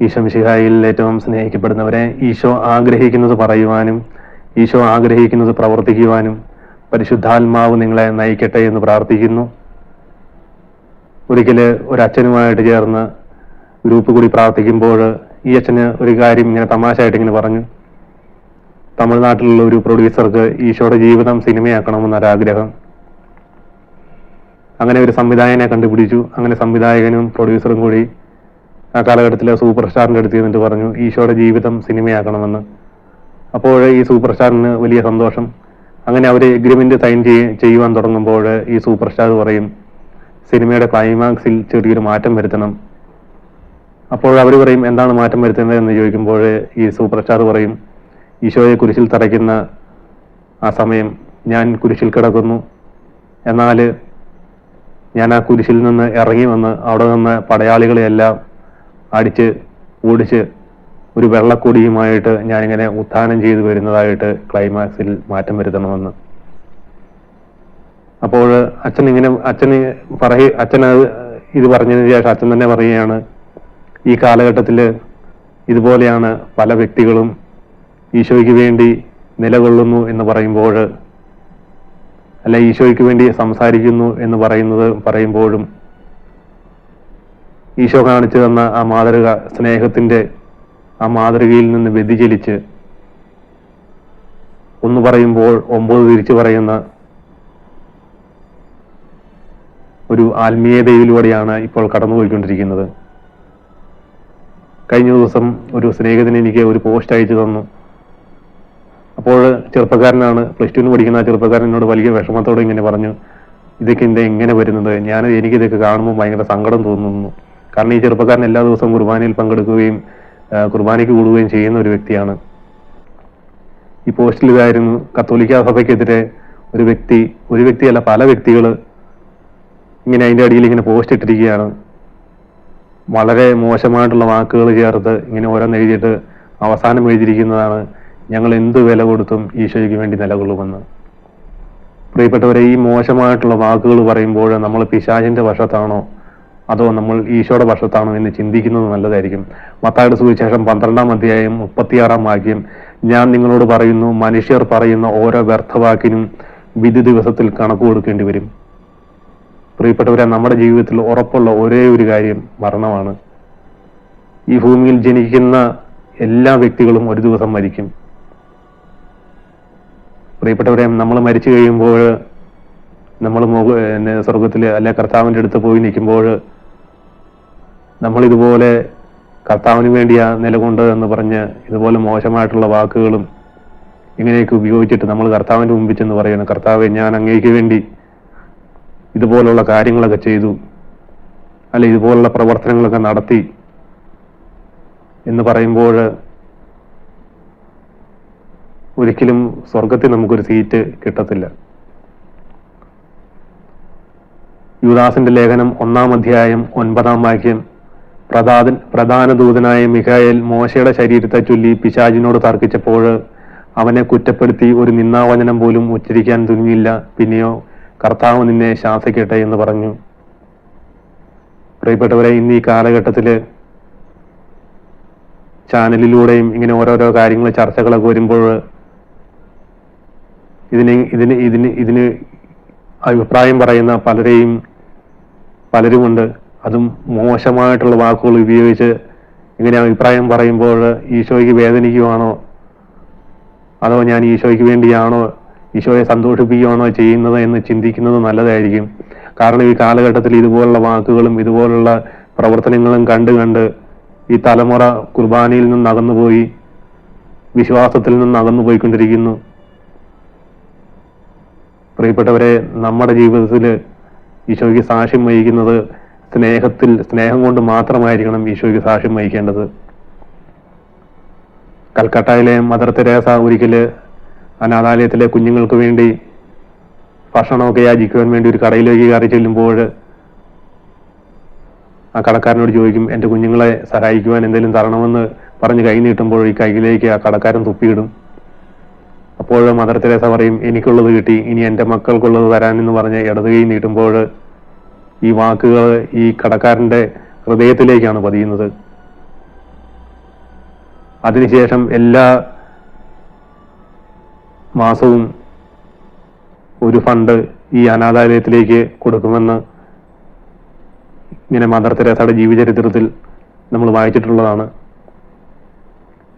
ഈശോ മിശിഹായിൽ ഏറ്റവും സ്നേഹിക്കപ്പെടുന്നവരെ, ഈശോ ആഗ്രഹിക്കുന്നത് പറയുവാനും ഈശോ ആഗ്രഹിക്കുന്നത് പ്രവർത്തിക്കുവാനും പരിശുദ്ധാത്മാവ് നിങ്ങളെ നയിക്കട്ടെ എന്ന് പ്രാർത്ഥിക്കുന്നു. ഒരിക്കൽ ഒരു അച്ഛനുമായിട്ട് ചേർന്ന് ഗ്രൂപ്പ് കൂടി പ്രാർത്ഥിക്കുമ്പോൾ ഈ അച്ഛന് ഒരു കാര്യം ഇങ്ങനെ തമാശയായിട്ട് ഇങ്ങനെ പറഞ്ഞു. തമിഴ്നാട്ടിലുള്ള ഒരു പ്രൊഡ്യൂസർക്ക് ഈശോയുടെ ജീവിതം സിനിമയാക്കണമെന്നൊരാഗ്രഹം. അങ്ങനെ ഒരു സംവിധായകനെ കണ്ടുപിടിച്ചു. അങ്ങനെ സംവിധായകനും പ്രൊഡ്യൂസറും കൂടി ആ കാലഘട്ടത്തിലെ സൂപ്പർ സ്റ്റാറിൻ്റെ അടുത്ത് ചെന്നിട്ട് പറഞ്ഞു ഈശോയുടെ ജീവിതം സിനിമയാക്കണമെന്ന്. അപ്പോൾ ഈ സൂപ്പർ സ്റ്റാറിന് വലിയ സന്തോഷം. അങ്ങനെ അവർ എഗ്രിമെന്റ് സൈൻ ചെയ്യുവാൻ തുടങ്ങുമ്പോൾ ഈ സൂപ്പർ സ്റ്റാർ പറയും സിനിമയുടെ ക്ലൈമാക്സിൽ ചെറിയൊരു മാറ്റം വരുത്തണം. അപ്പോൾ അവർ പറയും എന്താണ് മാറ്റം വരുത്തുന്നത് എന്ന് ചോദിക്കുമ്പോൾ ഈ സൂപ്പർ സ്റ്റാർ പറയും ഈശോയെ കുരിശിൽ തറയ്ക്കുന്ന ആ സമയം ഞാൻ കുരിശിൽ കിടക്കുന്നു, എന്നാൽ ഞാൻ ആ കുരിശിൽ നിന്ന് ഇറങ്ങി വന്ന് അവിടെ നിന്ന് പടയാളികളെയെല്ലാം അടിച്ച് ഓടിച്ച് ഒരു വെള്ളക്കൊടിയുമായിട്ട് ഞാനിങ്ങനെ ഉത്ഥാനം ചെയ്തു വരുന്നതായിട്ട് ക്ലൈമാക്സിൽ മാറ്റം വരുത്തണമെന്ന്. അപ്പോൾ അച്ഛൻ ഇത് പറഞ്ഞതിന് ശേഷം അച്ഛൻ തന്നെ പറയുകയാണ് ഈ കാലഘട്ടത്തിൽ ഇതുപോലെയാണ് പല വ്യക്തികളും ഈശോയ്ക്ക് വേണ്ടി നിലകൊള്ളുന്നു എന്ന് പറയുമ്പോൾ, അല്ല ഈശോയ്ക്ക് വേണ്ടി സംസാരിക്കുന്നു എന്ന് പറയുമ്പോഴും ഈശോ കാണിച്ചു തന്ന ആ മാതൃക, സ്നേഹത്തിന്റെ ആ മാതൃകയിൽ നിന്ന് വ്യതിചലിച്ച് ഒന്ന് പറയുമ്പോൾ 9 തിരിച്ചു പറയുന്ന ഒരു ആത്മീയതയിലൂടെയാണ് ഇപ്പോൾ കടന്നുപോയിക്കൊണ്ടിരിക്കുന്നത്. കഴിഞ്ഞ ദിവസം ഒരു സ്നേഹിതന് എനിക്ക് ഒരു പോസ്റ്റ് അയച്ചു തന്നു. അപ്പോൾ ചെറുപ്പക്കാരനാണ്, +2 പഠിക്കുന്ന ആ ചെറുപ്പക്കാരൻ എന്നോട് വലിയ വിഷമത്തോടെ ഇങ്ങനെ പറഞ്ഞു ഇതൊക്കെ എങ്ങനെ വരുന്നത്, എനിക്കിതൊക്കെ കാണുമ്പോൾ ഭയങ്കര സങ്കടം തോന്നുന്നു. കാരണം ഈ ചെറുപ്പക്കാരൻ എല്ലാ ദിവസവും കുർബാനയിൽ പങ്കെടുക്കുകയും കുർബാനയ്ക്ക് കൂടുകയും ചെയ്യുന്ന ഒരു വ്യക്തിയാണ്. ഈ പോസ്റ്റിൽ ഇതായിരുന്നു, കത്തോലിക്ക സഭയ്ക്കെതിരെ ഒരു വ്യക്തിയല്ല പല വ്യക്തികൾ ഇങ്ങനെ അതിൻ്റെ അടിയിൽ ഇങ്ങനെ പോസ്റ്റ് ഇട്ടിരിക്കുകയാണ്. വളരെ മോശമായിട്ടുള്ള വാക്കുകൾ ചേർത്ത് ഇങ്ങനെ ഓരോന്ന് എഴുതിയിട്ട് അവസാനം എഴുതിയിരിക്കുന്നതാണ് ഞങ്ങൾ എന്ത് വില കൊടുത്തും ഈശോയ്ക്ക് വേണ്ടി നിലകൊള്ളുമെന്ന്. പ്രിയപ്പെട്ടവരെ, ഈ മോശമായിട്ടുള്ള വാക്കുകൾ പറയുമ്പോൾ നമ്മൾ പിശാചിന്റെ വശത്താണോ അതോ നമ്മൾ ഈശോയുടെ വശത്താണോ എന്ന് ചിന്തിക്കുന്നത് നല്ലതായിരിക്കും. മത്തായിയുടെ സുവിശേഷം 12-ാം അധ്യായം 36-ാം വാക്യം, ഞാൻ നിങ്ങളോട് പറയുന്നു മനുഷ്യർ പറയുന്ന ഓരോ വ്യർത്ഥവാക്കിനും വിധി ദിവസത്തിൽ കണക്ക് കൊടുക്കേണ്ടി വരും. പ്രിയപ്പെട്ടവരെ, നമ്മുടെ ജീവിതത്തിൽ ഉറപ്പുള്ള ഒരേ ഒരു കാര്യം മരണമാണ്. ഈ ഭൂമിയിൽ ജനിക്കുന്ന എല്ലാ വ്യക്തികളും ഒരു ദിവസം മരിക്കും. പ്രിയപ്പെട്ടവരെ, നമ്മൾ മരിച്ചു കഴിയുമ്പോൾ നമ്മൾ സ്വർഗത്തിൽ അല്ലെ കർത്താവിൻ്റെ അടുത്ത് പോയി നിൽക്കുമ്പോൾ നമ്മൾ ഇതുപോലെ കർത്താവിന് വേണ്ടിയാ നിലകൊണ്ട് എന്ന് പറഞ്ഞ് ഇതുപോലെ മോശമായിട്ടുള്ള വാക്കുകളും ഇങ്ങനെയൊക്കെ ഉപയോഗിച്ചിട്ട് നമ്മൾ കർത്താവിൻ്റെ മുമ്പിൽ ചെന്ന് പറയണം കർത്താവെ ഞാൻ അങ്ങേക്ക് വേണ്ടി ഇതുപോലുള്ള കാര്യങ്ങളൊക്കെ ചെയ്തു, അല്ലെ ഇതുപോലുള്ള പ്രവർത്തനങ്ങളൊക്കെ നടത്തി എന്ന് പറയുമ്പോൾ ഒരിക്കലും സ്വർഗത്തിൽ നമുക്കൊരു സീറ്റ് കിട്ടത്തില്ല. യൂദാസിന്റെ ലേഖനം 1-ാം അധ്യായം 9-ാം വാക്യം, പ്രധാന ദൂതനായ മിഖായേൽ മോശയുടെ ശരീരത്തെ ചൊല്ലി പിശാചിനോട് തർക്കിച്ചപ്പോൾ അവനെ കുറ്റപ്പെടുത്തി ഒരു നിന്ദാവചനം പോലും ഉച്ചരിക്കാൻ തുനിഞ്ഞില്ല. പിന്നെയോ കർത്താവ് നിന്നെ ശാസിക്കട്ടെ എന്ന് പറഞ്ഞു. പ്രിയപ്പെട്ടവരെ, ഇന്ന് ഈ കാലഘട്ടത്തിൽ ചാനലിലൂടെയും ഇങ്ങനെ ഓരോരോ കാര്യങ്ങൾ ചർച്ചകളൊക്കെ വരുമ്പോൾ ഇതിന് അഭിപ്രായം പറയുന്ന പലരുമുണ്ട്. അതും മോശമായിട്ടുള്ള വാക്കുകൾ ഉപയോഗിച്ച് ഇങ്ങനെ അഭിപ്രായം പറയുമ്പോൾ ഈശോയ്ക്ക് വേദനിക്കുവാണോ അതോ ഞാൻ ഈശോയ്ക്ക് വേണ്ടിയാണോ ഈശോയെ സന്തോഷിപ്പിക്കുകയാണോ ചെയ്യുന്നത് എന്ന് ചിന്തിക്കുന്നത് നല്ലതായിരിക്കും. കാരണം ഈ കാലഘട്ടത്തിൽ ഇതുപോലുള്ള വാക്കുകളും ഇതുപോലുള്ള പ്രവർത്തനങ്ങളും കണ്ട് ഈ തലമുറ കുർബാനയിൽ നിന്ന് അകന്നുപോയി, വിശ്വാസത്തിൽ നിന്ന് അകന്നുപോയിക്കൊണ്ടിരിക്കുന്നു. പ്രിയപ്പെട്ടവരെ, നമ്മുടെ ജീവിതത്തിൽ ഈശോയ്ക്ക് സാക്ഷ്യം വഹിക്കുന്നത് സ്നേഹം കൊണ്ട് മാത്രമായിരിക്കണം ഈശോയ്ക്ക് സാക്ഷ്യം വഹിക്കേണ്ടത്. കൽക്കട്ടയിലെ മദർ തെരേസ ഒരിക്കൽ അനാഥാലയത്തിലെ കുഞ്ഞുങ്ങൾക്ക് വേണ്ടി ഭക്ഷണമൊക്കെ യാചിക്കുവാൻ വേണ്ടി ഒരു കടയിലേക്ക് കയറി ചെല്ലുമ്പോൾ ആ കടക്കാരനോട് ചോദിക്കും എൻ്റെ കുഞ്ഞുങ്ങളെ സഹായിക്കുവാൻ എന്തെങ്കിലും തരണമെന്ന് പറഞ്ഞ് കൈ നീട്ടുമ്പോൾ ഈ കൈയിലേക്ക് ആ കടക്കാരൻ തുപ്പിയിടും. അപ്പോൾ മദർ തെരേസ പറയും എനിക്കുള്ളത് കിട്ടി, ഇനി എൻ്റെ മക്കൾക്കുള്ളത് തരാനെന്ന് പറഞ്ഞ് ഇടത് കൈ നീട്ടുമ്പോൾ ഈ വാക്കുകൾ ഈ കടക്കാരൻ്റെ ഹൃദയത്തിലേക്കാണ് പതിയുന്നത്. അതിനുശേഷം എല്ലാ മാസവും ഒരു ഫണ്ട് ഈ അനാഥാലയത്തിലേക്ക് കൊടുക്കുമെന്ന് ഇങ്ങനെ മദർ തെരേസയുടെ ജീവചരിത്രത്തിൽ നമ്മൾ വായിച്ചിട്ടുള്ളതാണ്.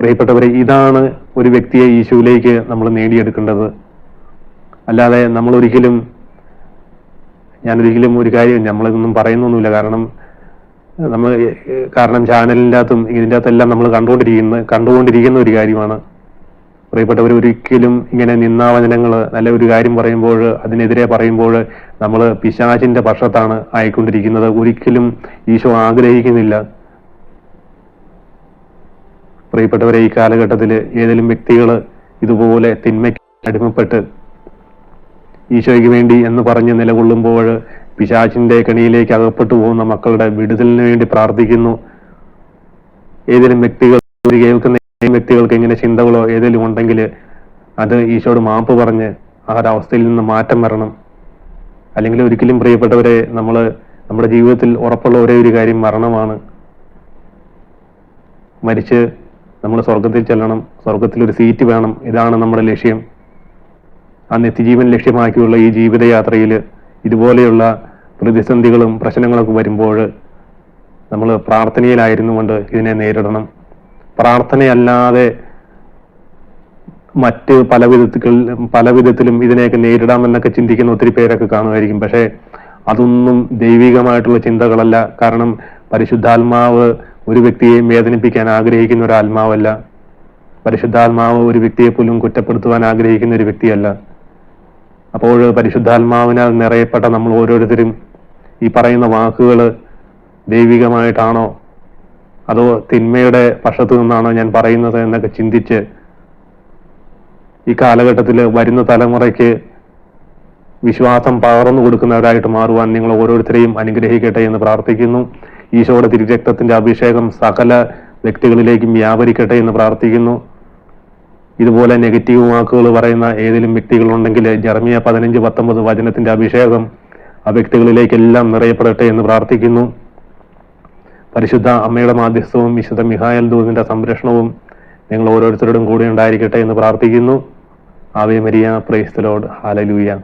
പ്രിയപ്പെട്ടവരെ, ഇതാണ് ഒരു വ്യക്തിയെ ഈശോയിലേക്ക് നമ്മൾ നേടിയെടുക്കേണ്ടത്. അല്ലാതെ ഞാനൊരിക്കലും ഒരു കാര്യം നമ്മളിതൊന്നും പറയുന്നൊന്നുമില്ല. കാരണം ചാനലിൻ്റെ അകത്തും ഇതിൻ്റെ അകത്തെല്ലാം നമ്മൾ കണ്ടുകൊണ്ടിരിക്കുന്ന ഒരു കാര്യമാണ്. പ്രിയപ്പെട്ടവർ, ഒരിക്കലും ഇങ്ങനെ നിന്ദാവചനങ്ങൾ നല്ല ഒരു കാര്യം പറയുമ്പോൾ അതിനെതിരെ പറയുമ്പോൾ നമ്മൾ പിശാചിന്റെ പക്ഷത്താണ് ആയിക്കൊണ്ടിരിക്കുന്നത്. ഒരിക്കലും ഈശോ ആഗ്രഹിക്കുന്നില്ല. പ്രിയപ്പെട്ടവരെ, ഈ കാലഘട്ടത്തിൽ ഏതെങ്കിലും വ്യക്തികൾ ഇതുപോലെ തിന്മയ്ക്ക് അടിമപ്പെട്ട് ഈശോയ്ക്ക് വേണ്ടി എന്ന് പറഞ്ഞ് നിലകൊള്ളുമ്പോൾ പിശാചിന്റെ കെണിയിലേക്ക് അകപ്പെട്ടു പോകുന്ന മക്കളുടെ വിടുതലിന് വേണ്ടി പ്രാർത്ഥിക്കുന്നു. ഏതെങ്കിലും കേൾക്കുന്ന വ്യക്തികൾക്ക് ഇങ്ങനെ ചിന്തകളോ ഏതെങ്കിലും ഉണ്ടെങ്കിൽ അത് ഈശോയോട് മാപ്പ് പറഞ്ഞ് ആ ഒരവസ്ഥയിൽ നിന്ന് മാറ്റം വരണം. അല്ലെങ്കിൽ ഒരിക്കലും പ്രിയപ്പെട്ടവരെ, നമ്മുടെ ജീവിതത്തിൽ ഉറപ്പുള്ള ഒരേ ഒരു കാര്യം മരണമാണ്. മരിച്ച് നമ്മൾ സ്വർഗത്തിൽ ചെല്ലണം, സ്വർഗത്തിൽ ഒരു സീറ്റ് വേണം. ഇതാണ് നമ്മുടെ ലക്ഷ്യം. ആ നിത്യജീവൻ ലക്ഷ്യമാക്കിയുള്ള ഈ ജീവിതയാത്രയിൽ ഇതുപോലെയുള്ള പ്രതിസന്ധികളും പ്രശ്നങ്ങളൊക്കെ വരുമ്പോൾ നമ്മൾ പ്രാർത്ഥനയിലായിരുന്നു കൊണ്ട് ഇതിനെ നേരിടണം. പ്രാർത്ഥനയല്ലാതെ മറ്റ് പല വിധത്തിലും ഇതിനെയൊക്കെ നേരിടാമെന്നൊക്കെ ചിന്തിക്കുന്ന ഒത്തിരി പേരൊക്കെ കാണുമായിരിക്കും. പക്ഷേ അതൊന്നും ദൈവികമായിട്ടുള്ള ചിന്തകളല്ല. കാരണം പരിശുദ്ധാത്മാവ് ഒരു വ്യക്തിയെയും വേദനിപ്പിക്കാൻ ആഗ്രഹിക്കുന്ന ഒരു ആത്മാവല്ല. പരിശുദ്ധാത്മാവ് ഒരു വ്യക്തിയെ പോലും കുറ്റപ്പെടുത്തുവാൻ ആഗ്രഹിക്കുന്ന ഒരു വ്യക്തിയല്ല. അപ്പോൾ പരിശുദ്ധാത്മാവിനാൽ നിറയപ്പെട്ട നമ്മൾ ഓരോരുത്തരും ഈ പറയുന്ന വാക്കുകൾ ദൈവികമായിട്ടാണോ അതോ തിന്മയുടെ പക്ഷത്തു നിന്നാണോ ഞാൻ പറയുന്നത് എന്നൊക്കെ ചിന്തിച്ച് ഈ കാലഘട്ടത്തിൽ വരുന്ന തലമുറയ്ക്ക് വിശ്വാസം പകർന്നു കൊടുക്കുന്നവരായിട്ട് മാറുവാൻ നിങ്ങൾ ഓരോരുത്തരെയും അനുഗ്രഹിക്കട്ടെ എന്ന് പ്രാർത്ഥിക്കുന്നു. ഈശോയുടെ തിരുരക്തത്തിന്റെ അഭിഷേകം സകല വ്യക്തികളിലേക്കും വ്യാപരിക്കട്ടെ എന്ന് പ്രാർത്ഥിക്കുന്നു. ഇതുപോലെ നെഗറ്റീവ് വാക്കുകൾ പറയുന്ന ഏതെങ്കിലും വ്യക്തികളുണ്ടെങ്കിൽ ജെറമിയ 15:19 വചനത്തിന്റെ അഭിഷേകം ആ വ്യക്തികളിലേക്കെല്ലാം നിറയപ്പെടട്ടെ എന്ന് പ്രാർത്ഥിക്കുന്നു. പരിശുദ്ധ അമ്മയുടെ മാധ്യസ്ഥവും വിശുദ്ധ മിഖായേൽ ദൂതന്റെ സംരക്ഷണവും നിങ്ങൾ ഓരോരുത്തരോടും കൂടെ ഉണ്ടായിരിക്കട്ടെ എന്ന് പ്രാർത്ഥിക്കുന്നു. Ave Maria, praise the Lord, hallelujah.